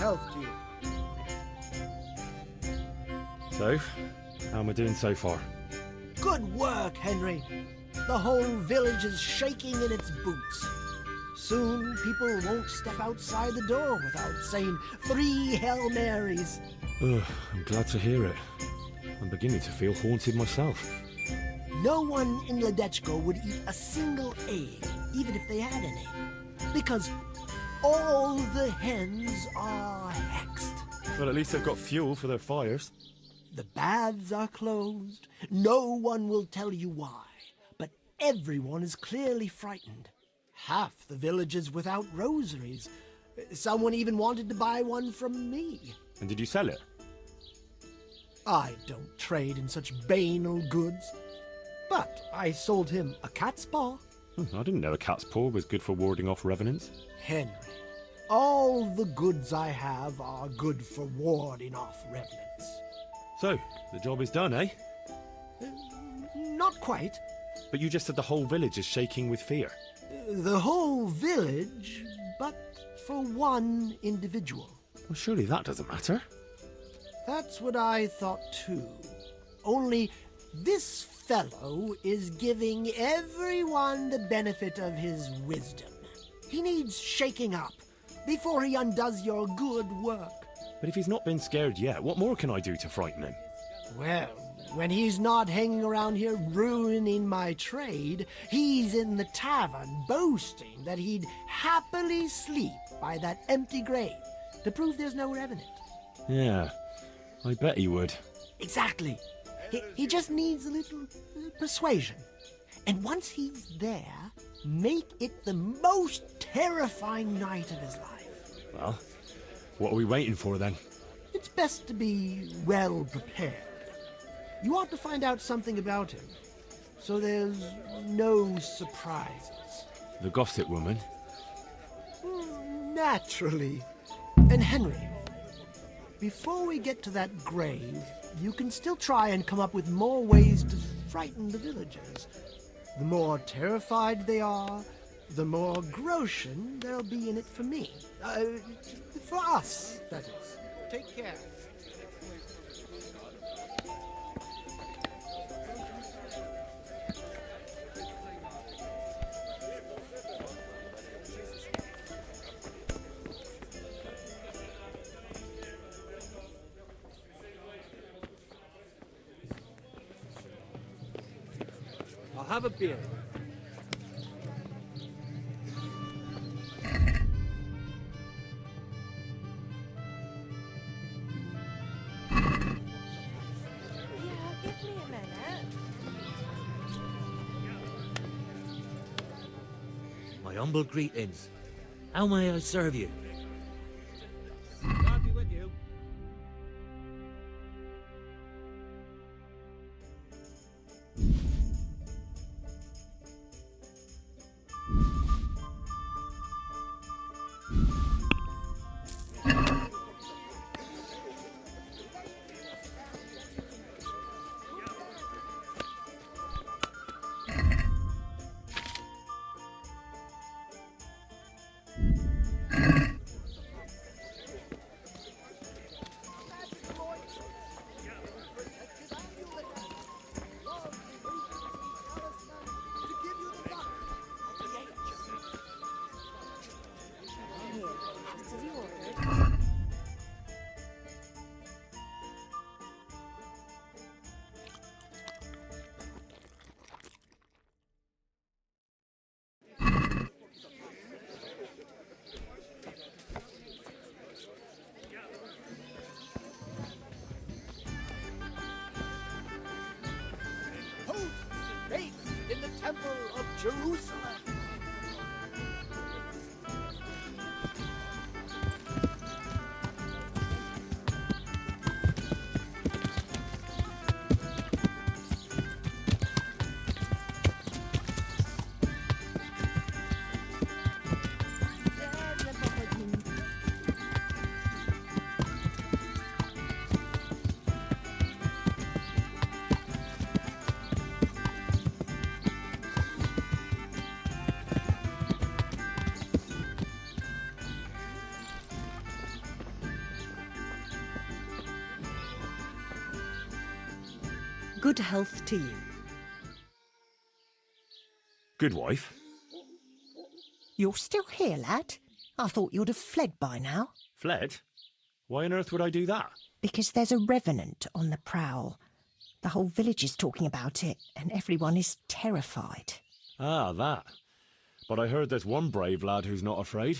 health to you. So, how am I doing so far? Good work, Henry. The whole village is shaking in its boots. Soon, people won't step outside the door without saying 3 Hail Marys. Ugh, I'm glad to hear it. I'm beginning to feel haunted myself. No one in Ledechko would eat a single egg, even if they had any, because all the hens are hexed. Well, at least they've got fuel for their fires. The baths are closed. No one will tell you why, but everyone is clearly frightened. Half the village is without rosaries. Someone even wanted to buy one from me. And did you sell it? I don't trade in such banal goods. But I sold him a cat's paw. I didn't know a cat's paw was good for warding off revenants. Henry, all the goods I have are good for warding off revenants. So, the job is done, eh? Not quite. But you just said the whole village is shaking with fear. The whole village, but for one individual. Well, surely that doesn't matter. That's what I thought too. Only this fellow is giving everyone the benefit of his wisdom. He needs shaking up before he undoes your good work. But if he's not been scared yet, what more can I do to frighten him? Well, when he's not hanging around here ruining my trade, he's in the tavern boasting that he'd happily sleep by that empty grave to prove there's no revenant. Yeah, I bet he would. Exactly. He just needs a little persuasion. And once he's there, make it the most terrifying night of his life. Well, what are we waiting for then? It's best to be well prepared. You ought to find out something about him, so there's no surprises. The gossip woman? Naturally. And Henry, before we get to that grave, you can still try and come up with more ways to frighten the villagers. The more terrified they are, the more groschen there'll be in it for me. For us, that is. Take care. I'll have a beer. My humble greetings. How may I serve you? God be with you. In the Temple of Jerusalem. Good health to you. Good wife? You're still here, lad? I thought you'd have fled by now. Fled? Why on earth would I do that? Because there's a revenant on the prowl. The whole village is talking about it, and everyone is terrified. Ah, that. But I heard there's one brave lad who's not afraid.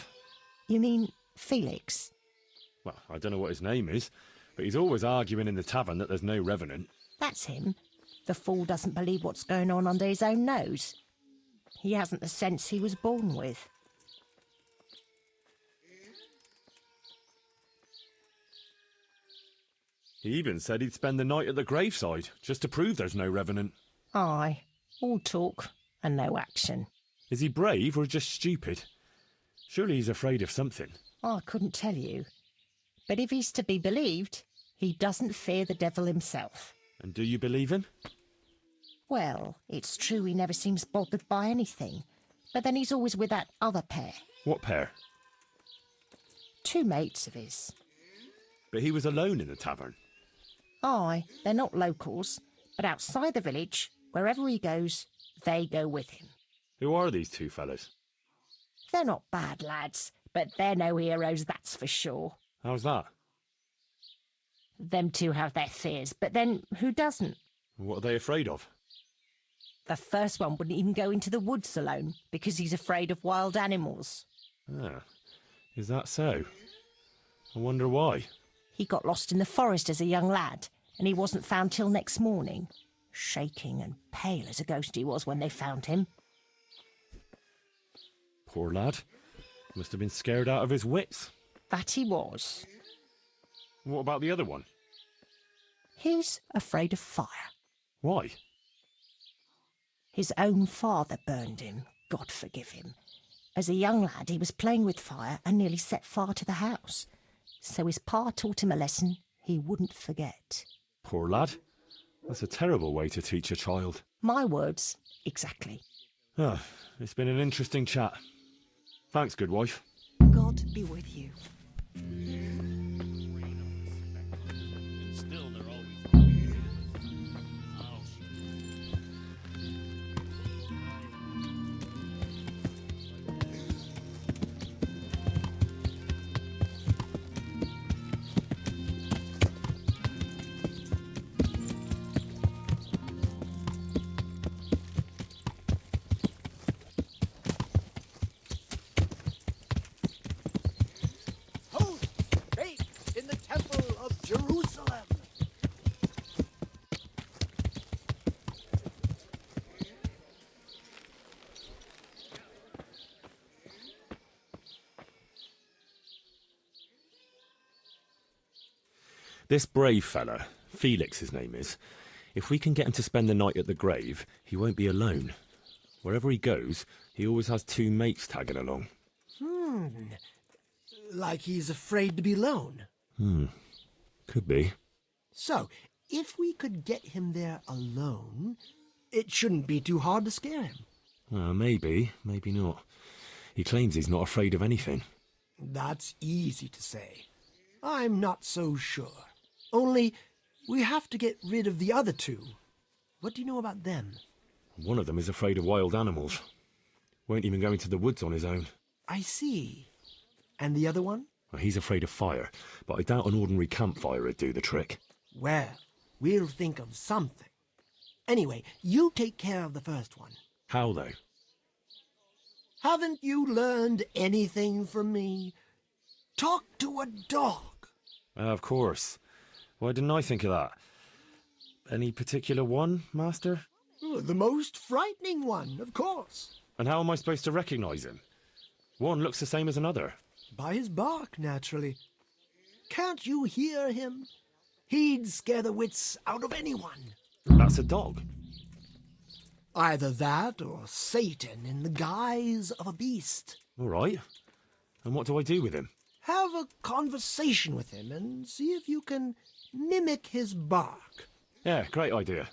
You mean Felix? Well, I don't know what his name is, but he's always arguing in the tavern that there's no revenant. That's him. The fool doesn't believe what's going on under his own nose. He hasn't the sense he was born with. He even said he'd spend the night at the graveside, just to prove there's no revenant. Aye, all talk and no action. Is he brave or just stupid? Surely he's afraid of something. I couldn't tell you. But if he's to be believed, he doesn't fear the devil himself. And do you believe him? Well, it's true he never seems bothered by anything. But then he's always with that other pair. What pair? 2 mates of his. But he was alone in the tavern. Aye, they're not locals, but outside the village, wherever he goes, they go with him. Who are these 2 fellas? They're not bad lads, but they're no heroes, that's for sure. How's that? Them 2 have their fears, but then who doesn't? What are they afraid of? The first one wouldn't even go into the woods alone, because he's afraid of wild animals. Ah, is that so? I wonder why. He got lost in the forest as a young lad, and he wasn't found till next morning. Shaking and pale as a ghost he was when they found him. Poor lad. Must have been scared out of his wits. That he was. What about the other one? He's afraid of fire. Why? His own father burned him, God forgive him. As a young lad he was playing with fire and nearly set fire to the house. So his pa taught him a lesson he wouldn't forget. Poor lad. That's a terrible way to teach a child. My words, exactly. Ah, it's been an interesting chat. Thanks, good wife. God be with you. Still, they're always. Host, faith in the temple of Jerusalem. This brave fella, Felix his name is, if we can get him to spend the night at the grave, he won't be alone. Wherever he goes, he always has 2 mates tagging along. Like he's afraid to be alone. Could be. So, if we could get him there alone, it shouldn't be too hard to scare him. Maybe, maybe not. He claims he's not afraid of anything. That's easy to say. I'm not so sure. Only, we have to get rid of the other 2. What do you know about them? One of them is afraid of wild animals. Won't even go into the woods on his own. I see. And the other one? Well, he's afraid of fire, but I doubt an ordinary campfire would do the trick. Well, we'll think of something. Anyway, you take care of the first one. How, though? Haven't you learned anything from me? Talk to a dog. Of course. Why didn't I think of that? Any particular one, Master? The most frightening one, of course. And how am I supposed to recognise him? One looks the same as another. By his bark, naturally. Can't you hear him? He'd scare the wits out of anyone. That's a dog. Either that or Satan in the guise of a beast. All right. And what do I do with him? Have a conversation with him and see if you can mimic his bark. Yeah, great idea.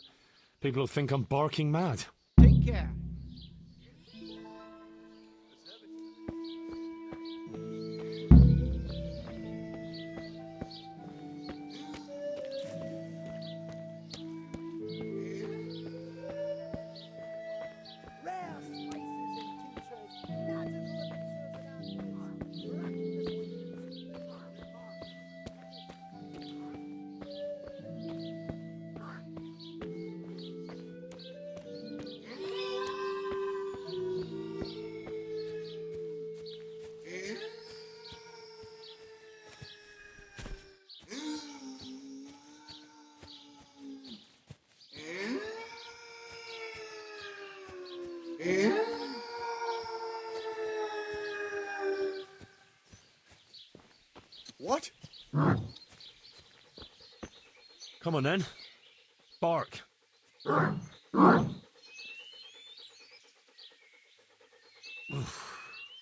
People will think I'm barking mad. Take care. What? Come on then. Bark. Oof,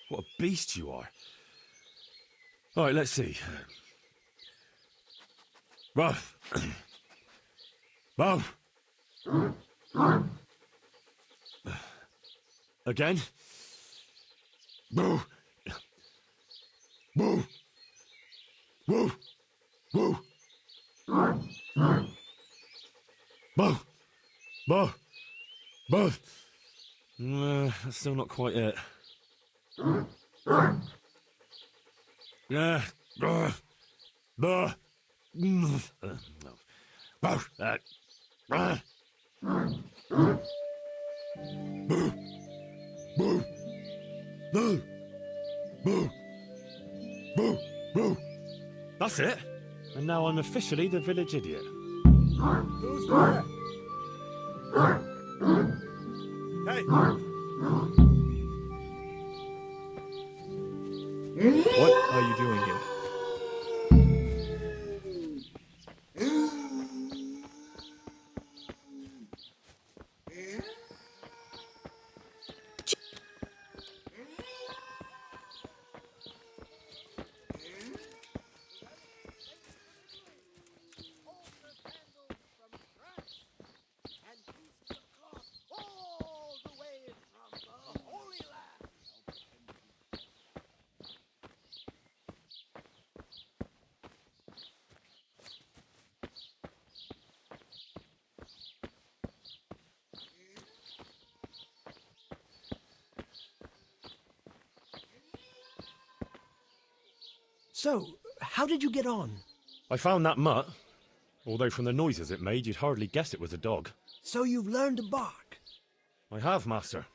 what a beast you are. All right, let's see. Ruff. Ruff. Again. Boo. Boo. Woo. Woo. Boo. Boo. Boo. That's still not quite it. Yeah. Boo. Boo. No. Boo. Boo. Boo. Boo. Boo. Boo. Boo. That's it. And now I'm officially the village idiot. Who's there? Hey! What are you doing here? So, how did you get on? I found that mutt. Although from the noises it made, you'd hardly guess it was a dog. So you've learned to bark. I have, master.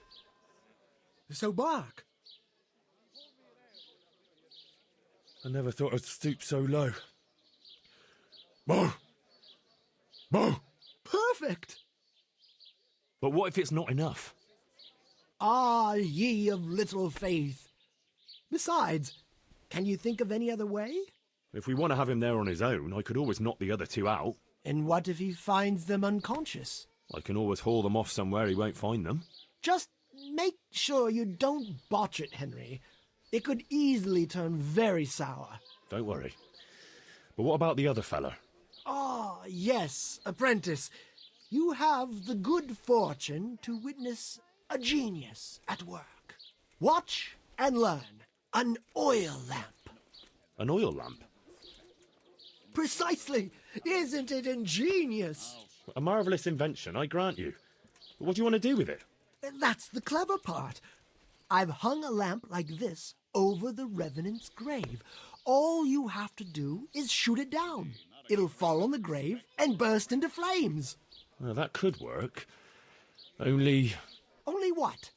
So bark. I never thought I'd stoop so low. Boo! Boo! Perfect! But what if it's not enough? Ah, ye of little faith. Besides, can you think of any other way? If we want to have him there on his own, I could always knock the other two out. And what if he finds them unconscious? I can always haul them off somewhere he won't find them. Just make sure you don't botch it, Henry. It could easily turn very sour. Don't worry. But what about the other fella? Ah, yes, apprentice. You have the good fortune to witness a genius at work. Watch and learn. An oil lamp. An oil lamp? Precisely. Isn't it ingenious? A marvellous invention, I grant you. But what do you want to do with it? That's the clever part. I've hung a lamp like this over the Revenant's grave. All you have to do is shoot it down. It'll fall on the grave and burst into flames. Well, that could work. Only... Only what?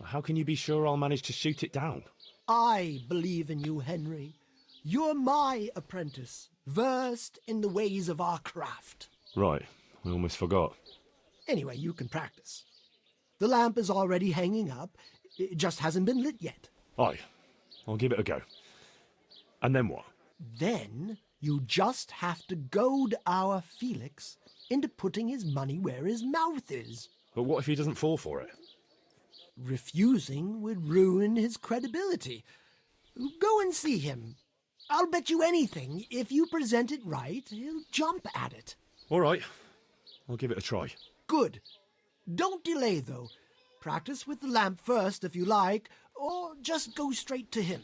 How can you be sure I'll manage to shoot it down? I believe in you, Henry. You're my apprentice, versed in the ways of our craft. Right, I almost forgot. Anyway, you can practice. The lamp is already hanging up. It just hasn't been lit yet. Aye, I'll give it a go. And then what? Then you just have to goad our Felix into putting his money where his mouth is. But what if he doesn't fall for it? Refusing would ruin his credibility. Go and see him. I'll bet you anything, if you present it right, he'll jump at it. All right, I'll give it a try. Good. Don't delay, though. Practice with the lamp first, if you like, or just go straight to him.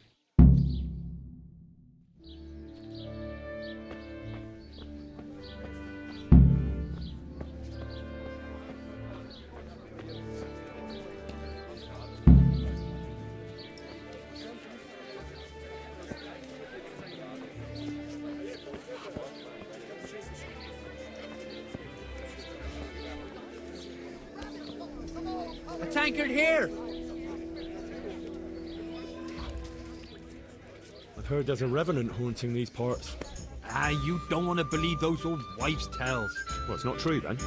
A tankard here! I've heard there's a revenant haunting these parts. Ah, you don't want to believe those old wives' tales. Well, it's not true then.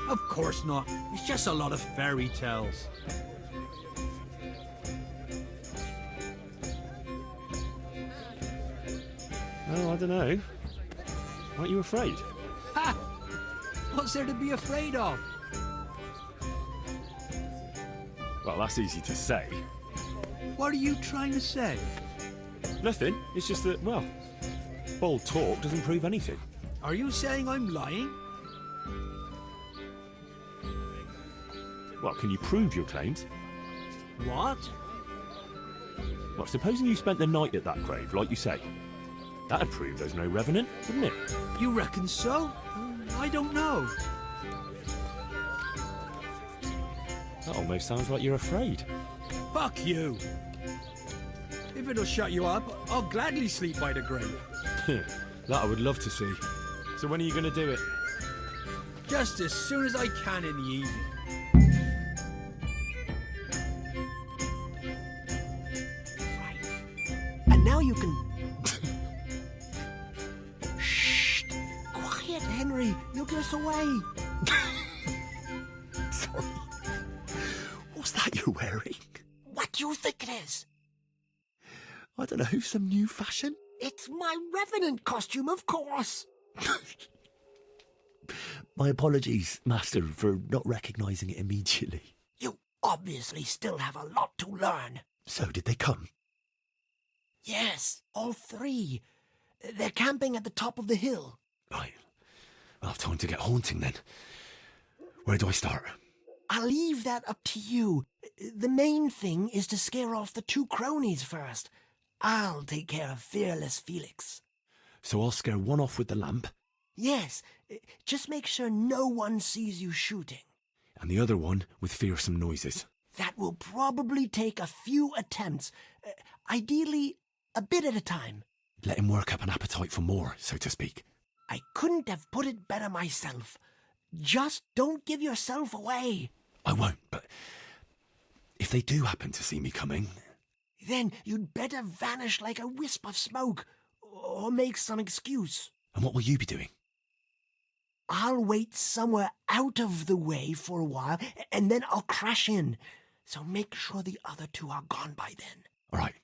Of course not. It's just a lot of fairy tales. Oh, I don't know. Aren't you afraid? Ha! What's there to be afraid of? Well, that's easy to say. What are you trying to say? Nothing. It's just that, well, bold talk doesn't prove anything. Are you saying I'm lying? Well, can you prove your claims? What? Well, supposing you spent the night at that grave, like you say. That'd prove there's no revenant, wouldn't it? You reckon so? I don't know. That almost sounds like you're afraid. Fuck you. If it'll shut you up, I'll gladly sleep by the grave. That I would love to see. So when are you going to do it? Just as soon as I can in the evening. And now you can... Shh! Quiet, Henry. You'll give us away. Sorry. What's that you're wearing? What do you think it is? I don't know, some new fashion? It's my Revenant costume, of course. My apologies, Master, for not recognising it immediately. You obviously still have a lot to learn. So did they come? Yes, all three. They're camping at the top of the hill. Right. I'll have time to get haunting then. Where do I start? I'll leave that up to you. The main thing is to scare off the two cronies first. I'll take care of fearless Felix. So I'll scare one off with the lamp, Yes, just make sure no one sees you shooting. and the other one with fearsome noises. That will probably take a few attempts. Ideally, a bit at a time. Let him work up an appetite for more, so to speak. I couldn't have put it better myself. Just don't give yourself away. I won't, but if they do happen to see me coming... Then you'd better vanish like a wisp of smoke, or make some excuse. And what will you be doing? I'll wait somewhere out of the way for a while, and then I'll crash in. So make sure the other two are gone by then. All right.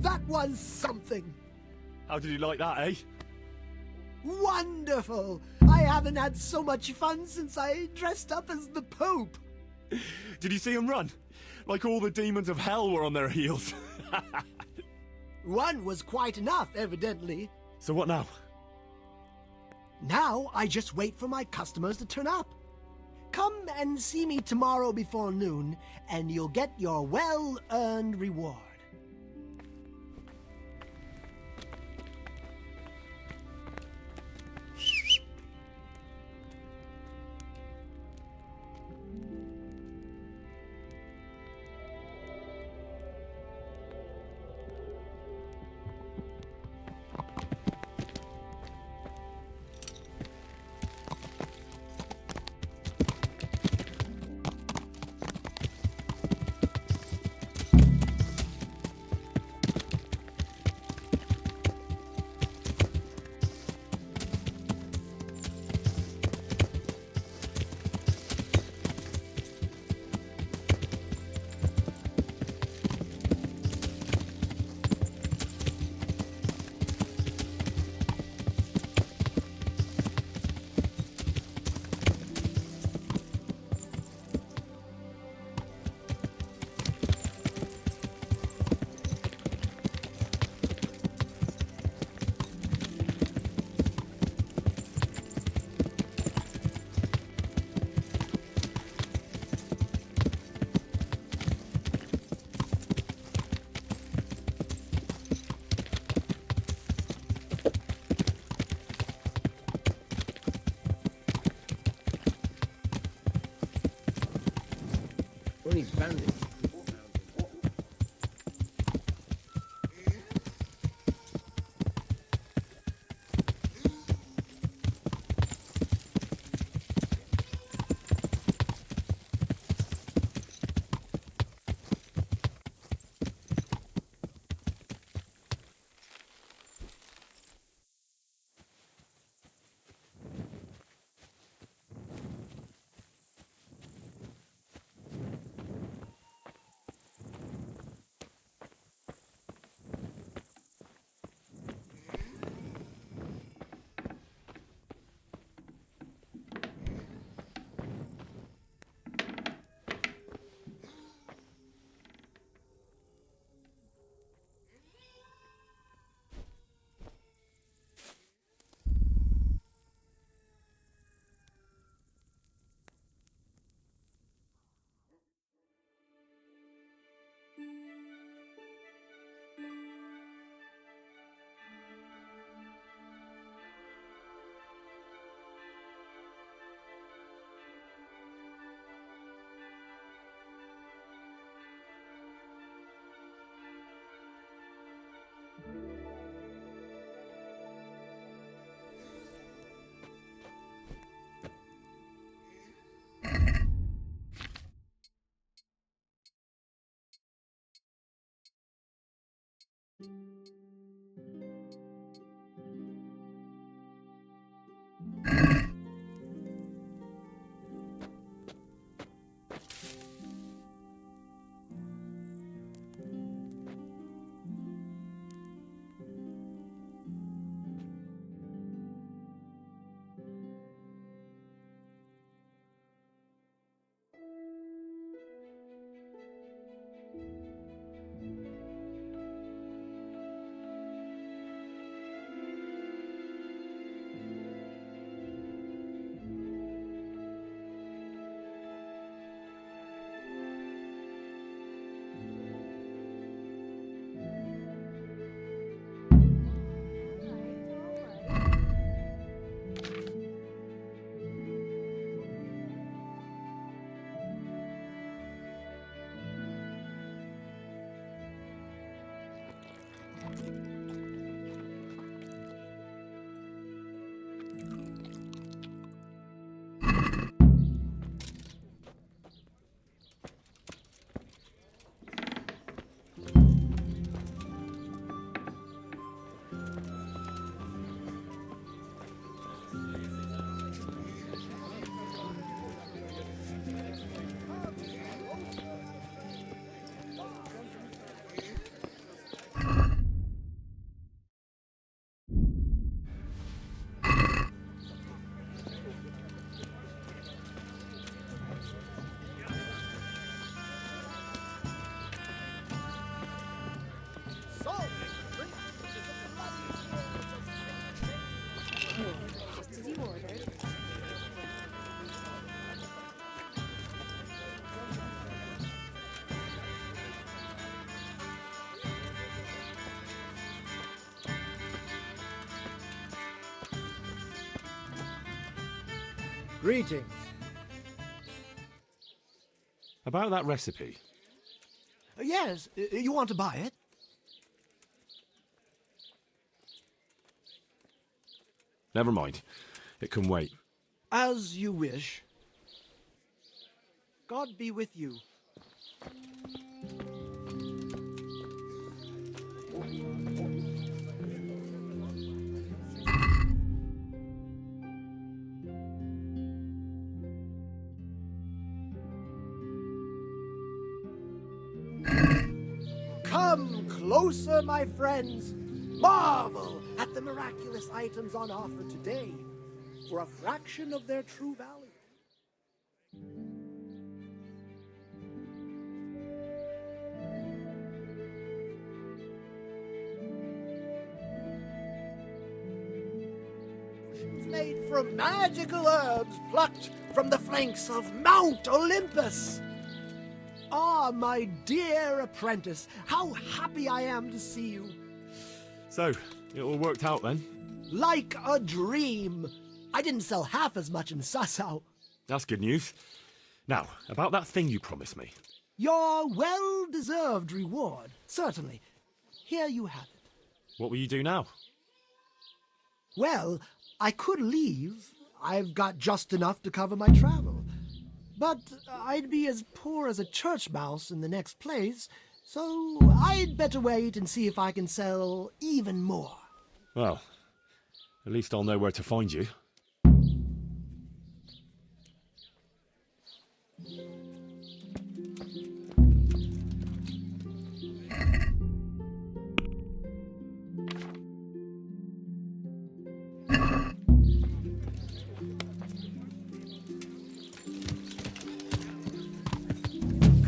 That was something. How did you like that, eh? Wonderful! I haven't had so much fun since I dressed up as the Pope. Did you see him run? Like all the demons of hell were on their heels. One was quite enough, evidently. So what now? Now I just wait for my customers to turn up. Come and see me tomorrow before noon, and you'll get your well-earned reward. Only bandits. Greetings. About that recipe. Yes, you want to buy it? Never mind. It can wait. As you wish. God be with you. Come closer, my friends. Marvel at the miraculous items on offer today for a fraction of their true value. Made from magical herbs plucked from the flanks of Mount Olympus. Ah, my dear apprentice, how happy I am to see you. So, it all worked out then? Like a dream. I didn't sell half as much in Sasau. That's good news. Now, about that thing you promised me. Your well-deserved reward, certainly. Here you have it. What will you do now? Well, I could leave. I've got just enough to cover my travel. But I'd be as poor as a church mouse in the next place, so I'd better wait and see if I can sell even more. Well, at least I'll know where to find you.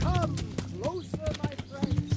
Come closer, my friends.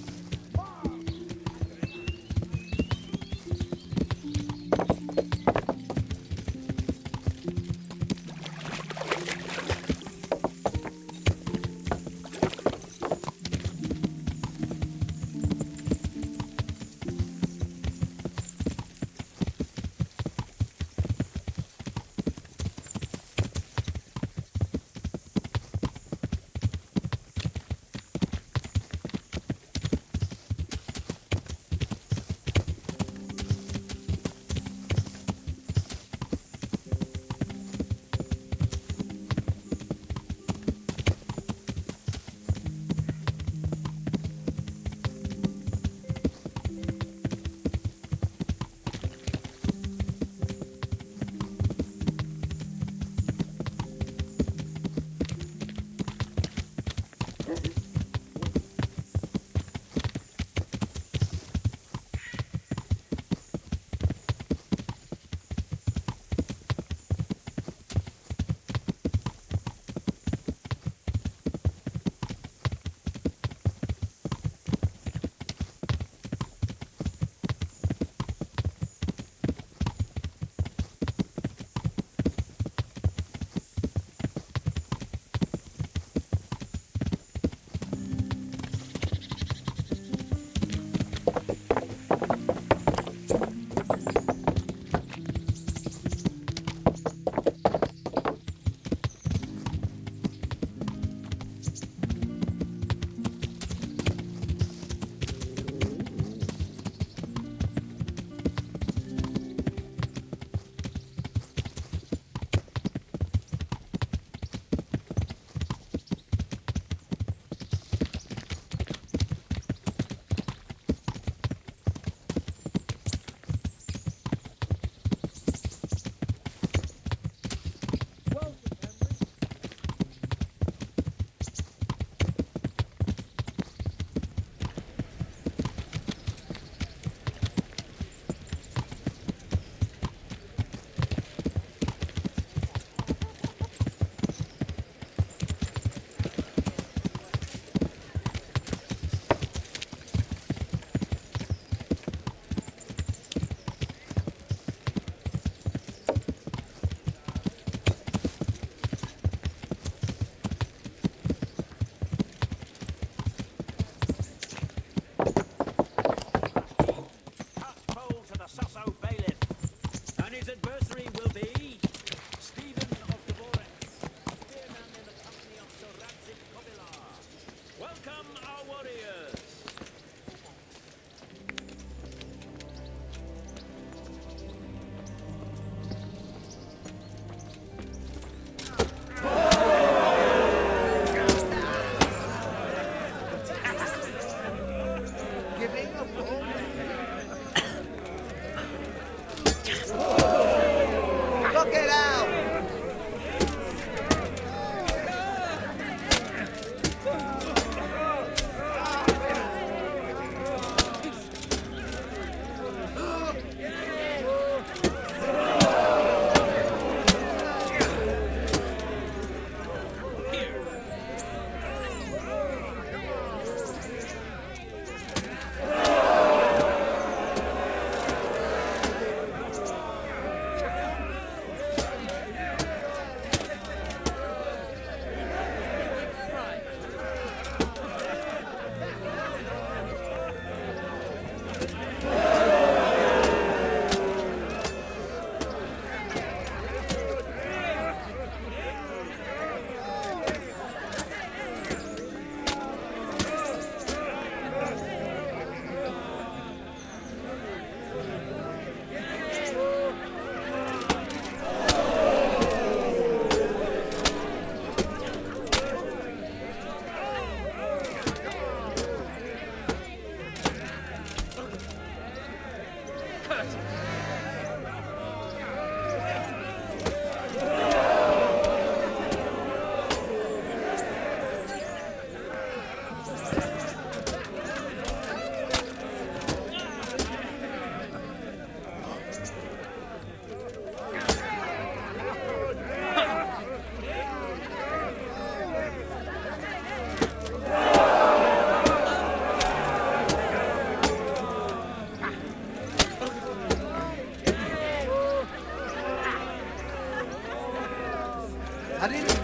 I didn't.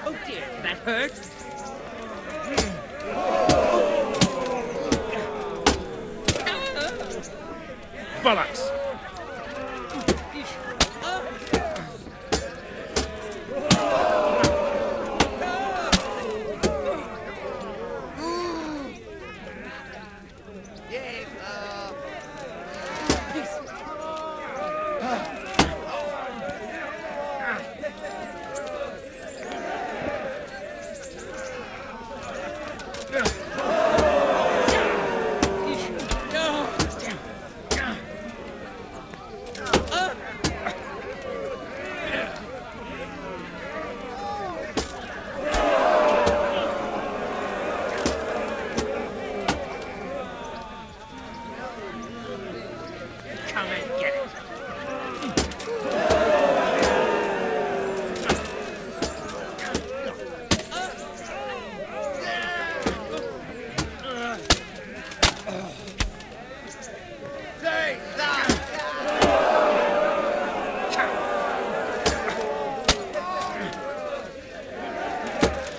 Oh dear, that hurt. Bollocks! Come and get it.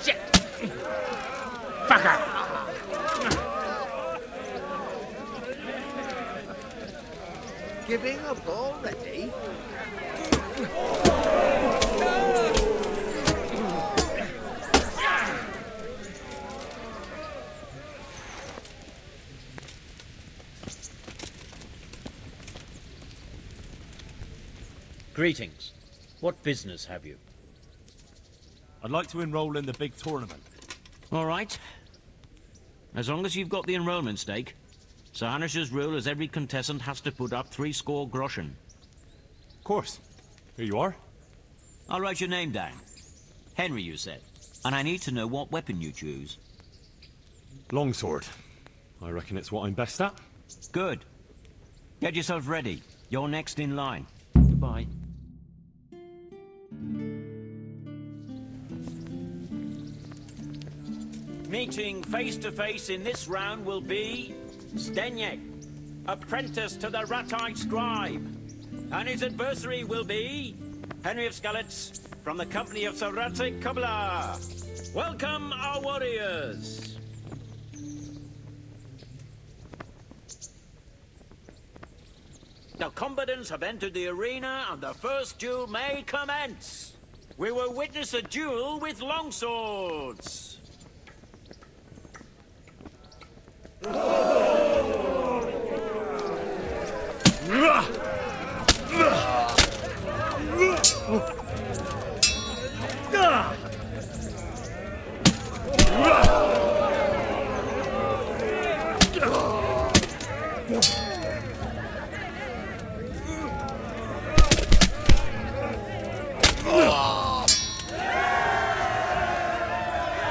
Shit! Fucker! Giving up already? Greetings. What business have you? I'd like to enroll in the big tournament. All right. As long as you've got the enrollment stake, Sir Hanish's rule is every contestant has to put up 30 groschen. Of course. Here you are. I'll write your name down. Henry, you said. And I need to know what weapon you choose. Longsword. I reckon it's what I'm best at. Good. Get yourself ready. You're next in line. Goodbye. Meeting face to face in this round will be Stenyek, apprentice to the Ratite scribe. And his adversary will be Henry of Skalitz from the company of Sir Ratite Kubla. Welcome, our warriors. The combatants have entered the arena and the first duel may commence. We will witness a duel with longswords.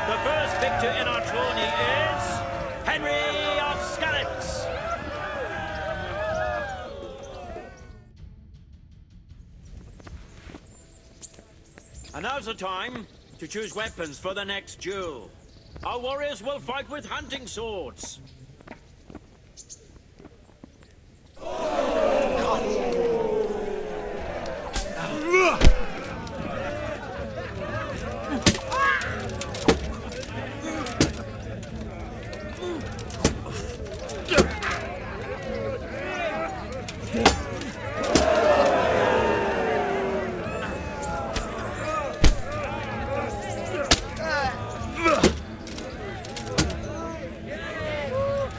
The first victor in our tourney is Henry of Skalitz. And now's the time to choose weapons for the next duel. Our warriors will fight with hunting swords.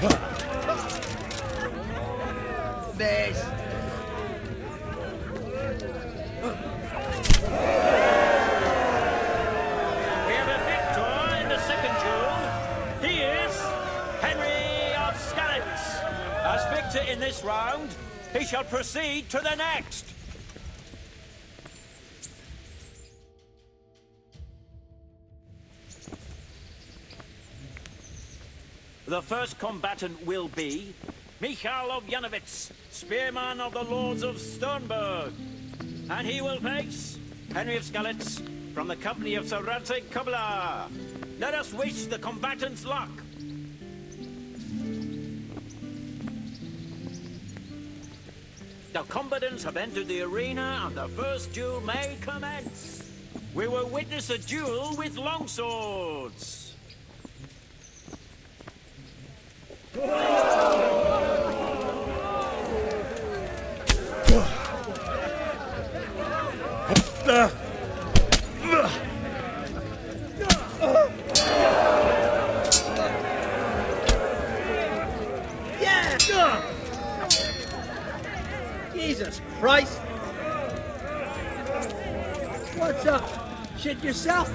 This. We have a victor in the second duel. He is Henry of Skalitz. As victor in this round, he shall proceed to the next. The first combatant will be Michal of Janovitz, spearman of the Lords of Sternberg. And he will face Henry of Skalitz from the company of Sir Radzik Kubla. Let us wish the combatants luck. The combatants have entered the arena and the first duel may commence. We will witness a duel with longswords. Jesus Christ! What's up? Shit yourself?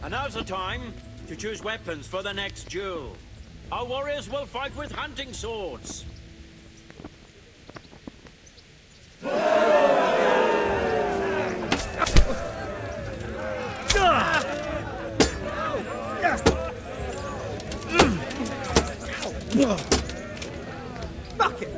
And now's the time to choose weapons for the next duel. Our warriors will fight with hunting swords. Fuck it!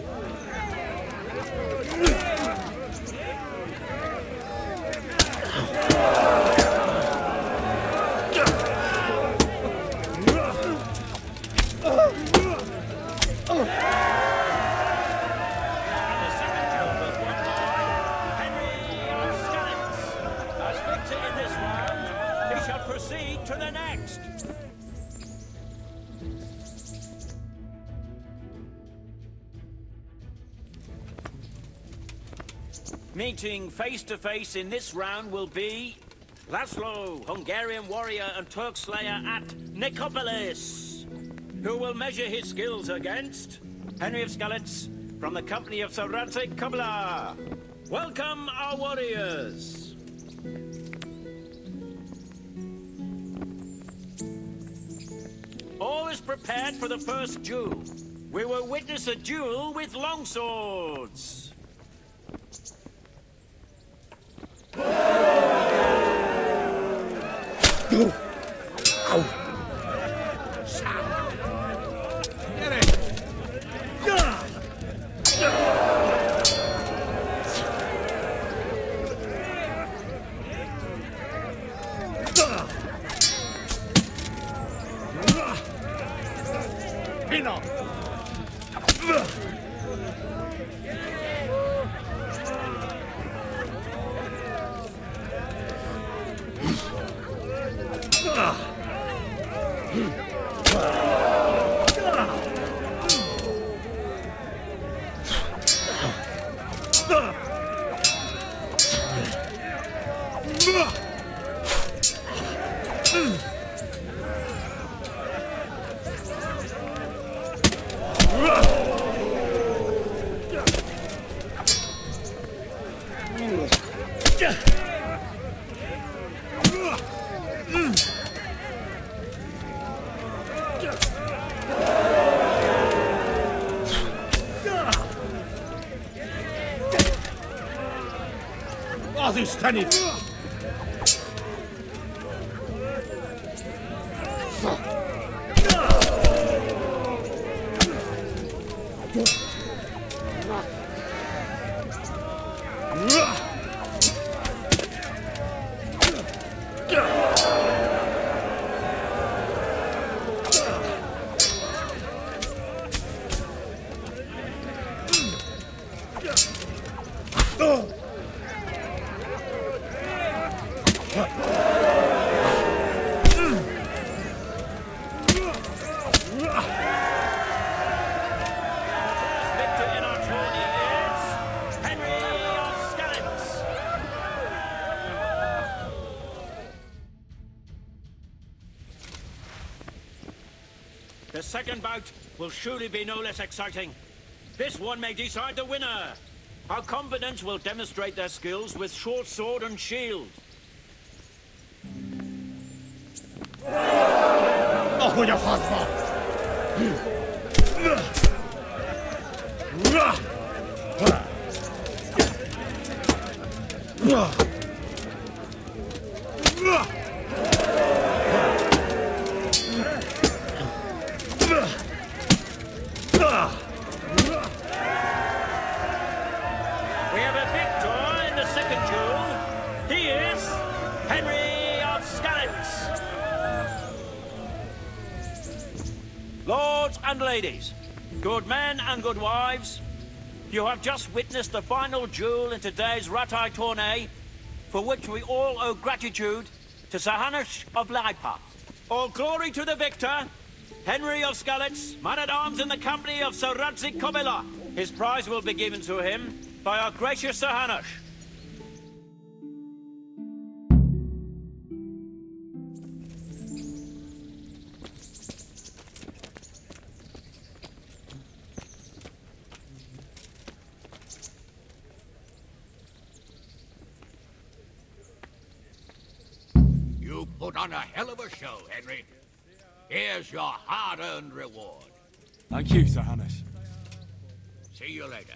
Proceed to the next. Meeting face to face in this round will be Laszlo, Hungarian warrior and Turk slayer at Nicopolis, who will measure his skills against Henry of Skalitz from the company of Sir Radzik Kubla. Welcome, our warriors. All is prepared for the first duel. We will witness a duel with longswords. Get it! Pino! Stand it! Victor in our tourney is Henry of Skalitz. The second bout will surely be no less exciting. This one may decide the winner. Our combatants will demonstrate their skills with short sword and shield. We have a victor in the second duel. He is Henry of Skalitz. Lords and ladies, good men and good wives, you have just witnessed the final duel in today's Ratai tourney, for which we all owe gratitude to Sahanush of Laipa. All glory to the victor, Henry of Skalitz, man-at-arms in the company of Sir Radzik Kovila. His prize will be given to him by our gracious Sahanush. You put on a hell of a show, Henry. Here's your hard-earned reward. Thank you, Sir Hanish. See you later.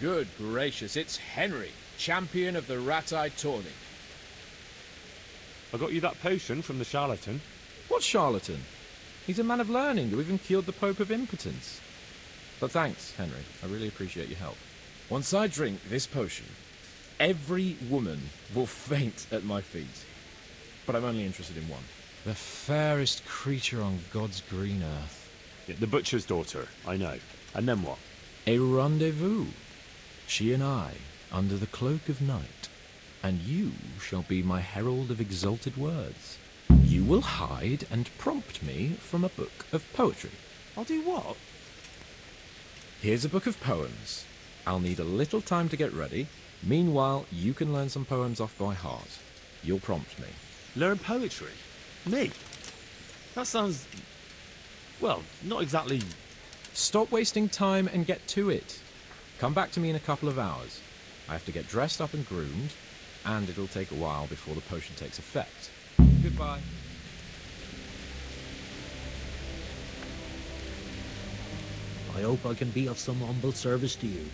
Good gracious, it's Henry, champion of the Rat-Eye tourney. I got you that potion from the charlatan. What charlatan? He's a man of learning who even cured the Pope of impotence. But thanks, Henry. I really appreciate your help. Once I drink this potion, every woman will faint at my feet. But I'm only interested in one. The fairest creature on God's green earth. Yeah, the butcher's daughter, I know. And then what? A rendezvous. She and I, under the cloak of night. And you shall be my herald of exalted words. You will hide and prompt me from a book of poetry. I'll do what? Here's a book of poems. I'll need a little time to get ready. Meanwhile, you can learn some poems off by heart. You'll prompt me. Learn poetry? Me? That sounds... well, not exactly... Stop wasting time and get to it. Come back to me in a couple of hours. I have to get dressed up and groomed, and it'll take a while before the potion takes effect. Goodbye. I hope I can be of some humble service to you.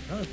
Huh?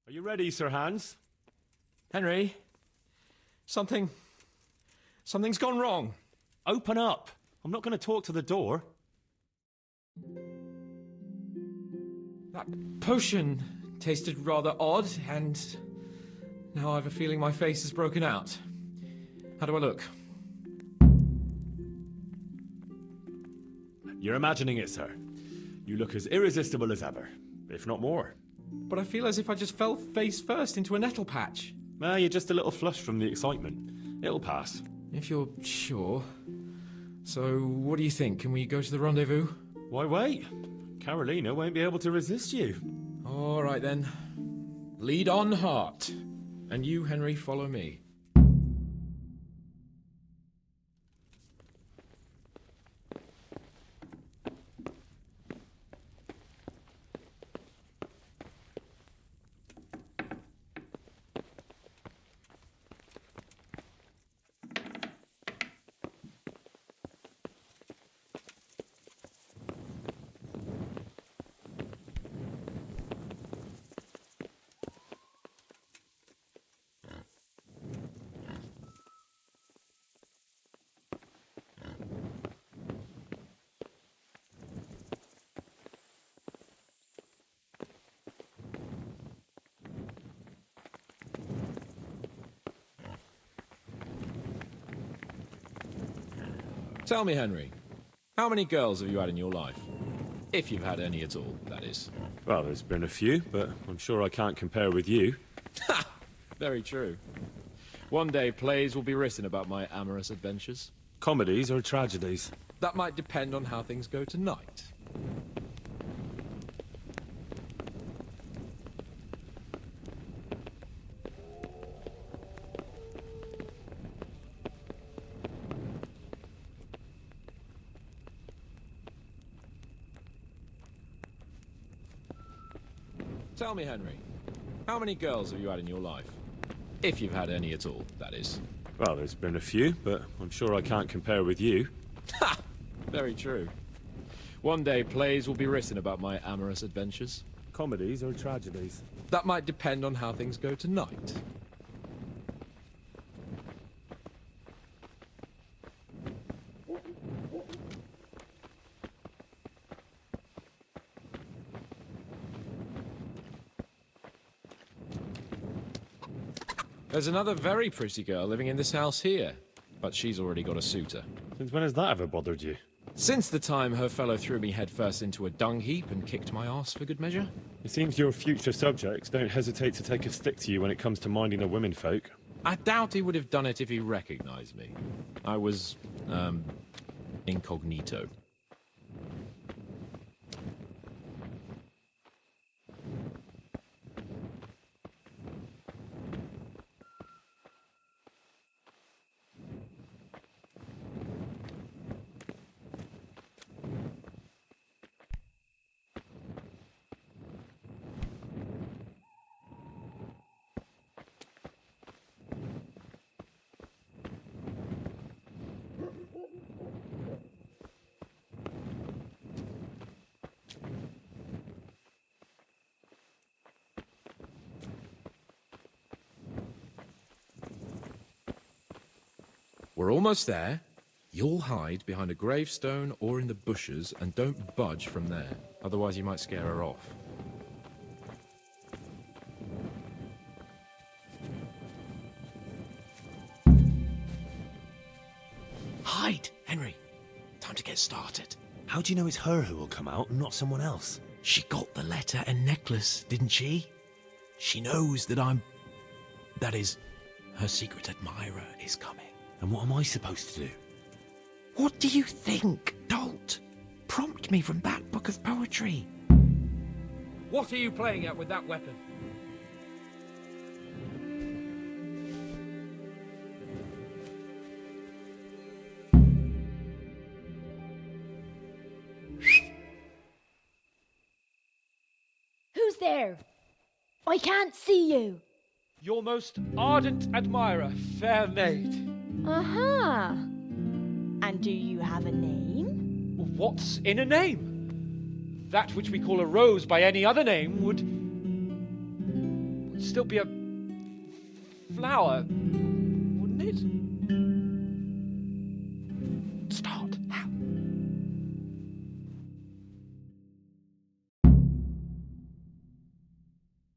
Are you ready, Sir Hans? Henry, something's gone wrong. Open up. I'm not going to talk to the door. That potion tasted rather odd, and now I have a feeling my face is broken out. How do I look? You're imagining it, sir. You look as irresistible as ever, if not more. But I feel as if I just fell face first into a nettle patch. Well, you're just a little flushed from the excitement. It'll pass. If you're sure. So, what do you think? Can we go to the rendezvous? Why wait? Carolina won't be able to resist you. All right then. Lead on, heart. And you, Henry, follow me. Tell me, Henry, how many girls have you had in your life? If you've had any at all, that is. Well, there's been a few, but I'm sure I can't compare with you. Ha! Very true. One day plays will be written about my amorous adventures. Comedies or tragedies? That might depend on how things go tonight. Tell me, Henry, how many girls have you had in your life? If you've had any at all, that is. Well, there's been a few, but I'm sure I can't compare with you. Ha! Very true. One day plays will be written about my amorous adventures. Comedies or tragedies? That might depend on how things go tonight. There's another very pretty girl living in this house here, but she's already got a suitor. Since when has that ever bothered you? Since the time her fellow threw me headfirst into a dung heap and kicked my arse for good measure. It seems your future subjects don't hesitate to take a stick to you when it comes to minding the womenfolk. I doubt he would have done it if he recognized me. I was, incognito. We're almost there. You'll hide behind a gravestone or in the bushes and don't budge from there. Otherwise you might scare her off. Hide, Henry. Time to get started. How do you know it's her who will come out and not someone else? She got the letter and necklace, didn't she? She knows that that is, her secret admirer is coming. And what am I supposed to do? What do you think? Don't prompt me from that book of poetry. What are you playing at with that weapon? Who's there? I can't see you. Your most ardent admirer, fair maid. Uh-huh. And do you have a name? What's in a name? That which we call a rose by any other name would still be a flower, wouldn't it? Start. How?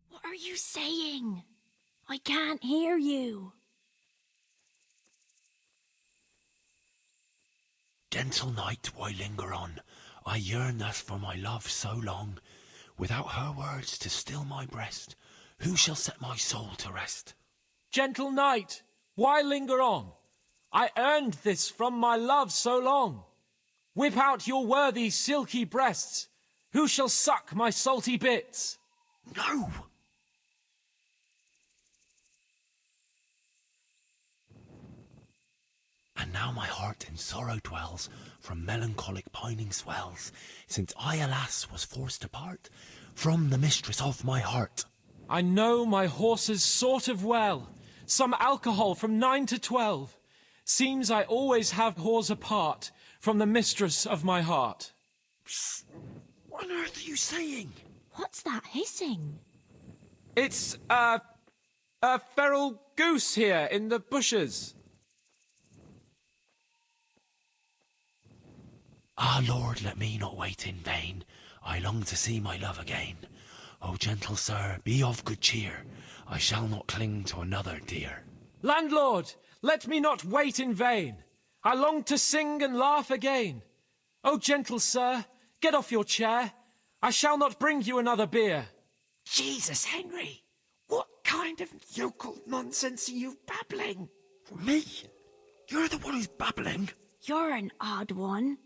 What are you saying? I can't hear you. Gentle night, why linger on? I yearn thus for my love so long. Without her words to still my breast, who shall set my soul to rest? Gentle night, why linger on? I earned this from my love so long. Whip out your worthy silky breasts. Who shall suck my salty bits? No! And now my heart in sorrow dwells, from melancholic pining swells, since I, alas, was forced to part from the mistress of my heart. I know my horses sort of well. Some alcohol from 9 to 12. Seems I always have whores apart from the mistress of my heart. Psst. What on earth are you saying? What's that hissing? It's a feral goose here in the bushes. Ah, Lord, let me not wait in vain. I long to see my love again. O gentle sir, be of good cheer. I shall not cling to another dear. Landlord, let me not wait in vain. I long to sing and laugh again. O gentle sir, get off your chair. I shall not bring you another beer. Jesus, Henry! What kind of yokel nonsense are you babbling? Me? You're the one who's babbling. You're an odd one.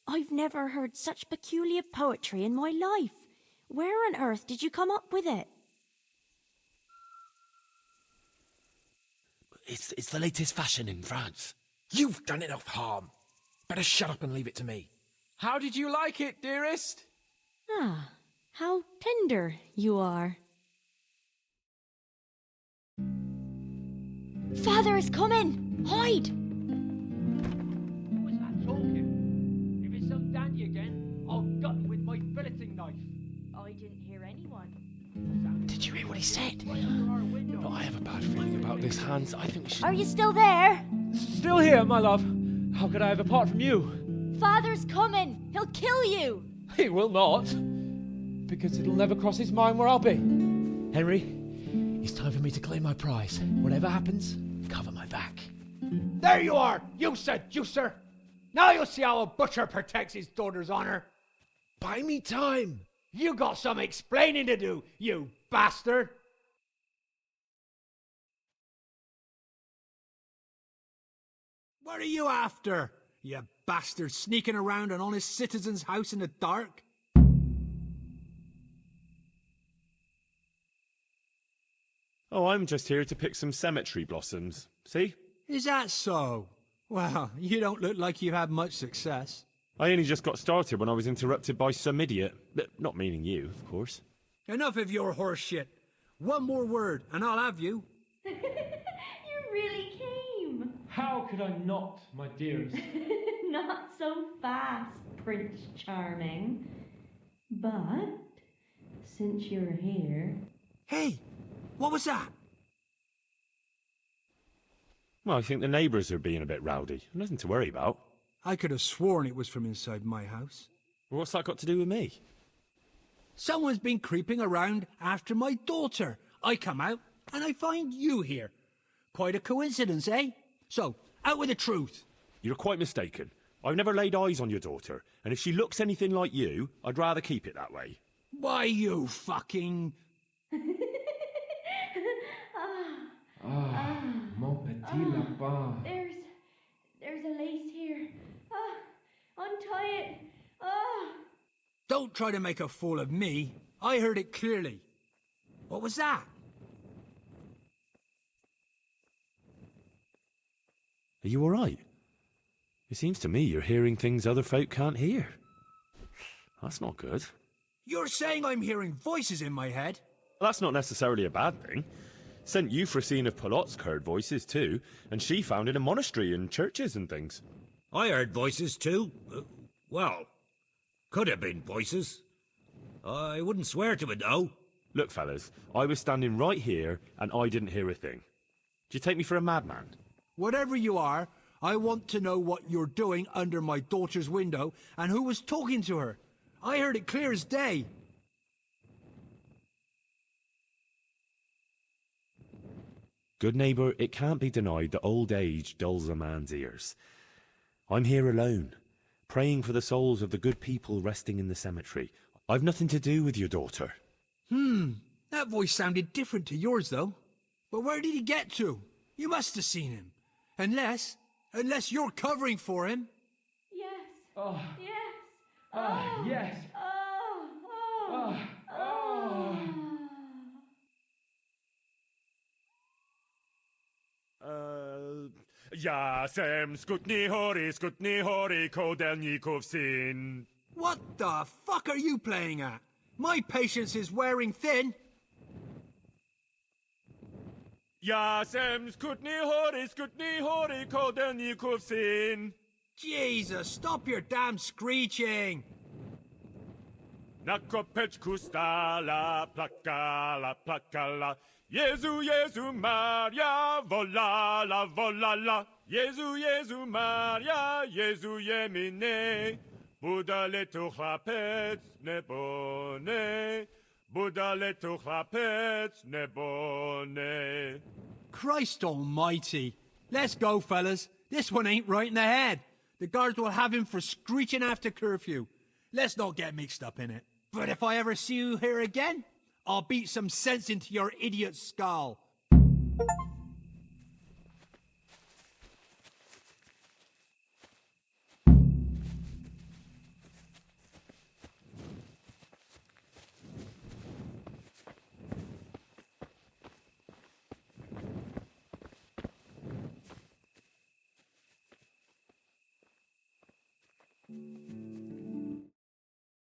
I've never heard such peculiar poetry in my life. Where on earth did you come up with it? It's the latest fashion in France. You've done enough harm. Better shut up and leave it to me. How did you like it, dearest? Ah, how tender you are. Father is coming! Hide! Who was that talking? If it's some dandy again, I'll gut him with my filleting knife. I didn't hear anyone. Did you hear what he said? No, I have a bad feeling about this, Hans. I think we should... Are you still there? Still here, my love. How could I have apart from you? Father's coming! He'll kill you! He will not. Because it'll never cross his mind where I'll be. Henry, it's time for me to claim my prize. Whatever happens, cover my back. There you are, you seducer! Now you'll see how a butcher protects his daughter's honor. Buy me time. You got some explaining to do, you bastard! What are you after? You bastard sneaking around an honest citizen's house in the dark? Oh, I'm just here to pick some cemetery blossoms. See? Is that so? Well, you don't look like you've had much success. I only just got started when I was interrupted by some idiot. Not meaning you, of course. Enough of your horse shit. One more word, and I'll have you. You really came. How could I not, my dearest? Not so fast, Prince Charming. But, since you're here... Hey, what was that? Well, I think the neighbours are being a bit rowdy. Nothing to worry about. I could have sworn it was from inside my house. Well, what's that got to do with me? Someone's been creeping around after my daughter. I come out, and I find you here. Quite a coincidence, eh? So, out with the truth. You're quite mistaken. I've never laid eyes on your daughter, and if she looks anything like you, I'd rather keep it that way. Why, you fucking... Mon petit lapin. There's a lace here. Untie it. Oh. Don't try to make a fool of me. I heard it clearly. What was that? Are you all right? It seems to me you're hearing things other folk can't hear. That's not good. You're saying I'm hearing voices in my head? That's not necessarily a bad thing. St. Euphrosyne of Polotsk heard voices too, and she founded a monastery and churches and things. I heard voices too. Well, could have been voices. I wouldn't swear to it though. Look, fellas, I was standing right here and I didn't hear a thing. Do you take me for a madman? Whatever you are, I want to know what you're doing under my daughter's window and who was talking to her. I heard it clear as day. Good neighbour, it can't be denied that old age dulls a man's ears. I'm here alone, praying for the souls of the good people resting in the cemetery. I've nothing to do with your daughter. That voice sounded different to yours, though. But where did he get to? You must have seen him. Unless you're covering for him. Yes. Oh. Yes. Oh. Yes. Oh. Oh. Oh. Jasem skutni hori kodelnikov syn. What the fuck are you playing at? My patience is wearing thin. Jasem skutni hori kodelnikov syn. Jesus, stop your damn screeching. Na kopeczku stala plakala. Jezu, Jezu, Maria, volala. Jezu, Maria, Jezu jemine. Budale tu chlapec nebone. Budale tu chlapec nebone. Christ almighty. Let's go, fellas. This one ain't right in the head. The guards will have him for screeching after curfew. Let's not get mixed up in it. But if I ever see you here again, I'll beat some sense into your idiot skull.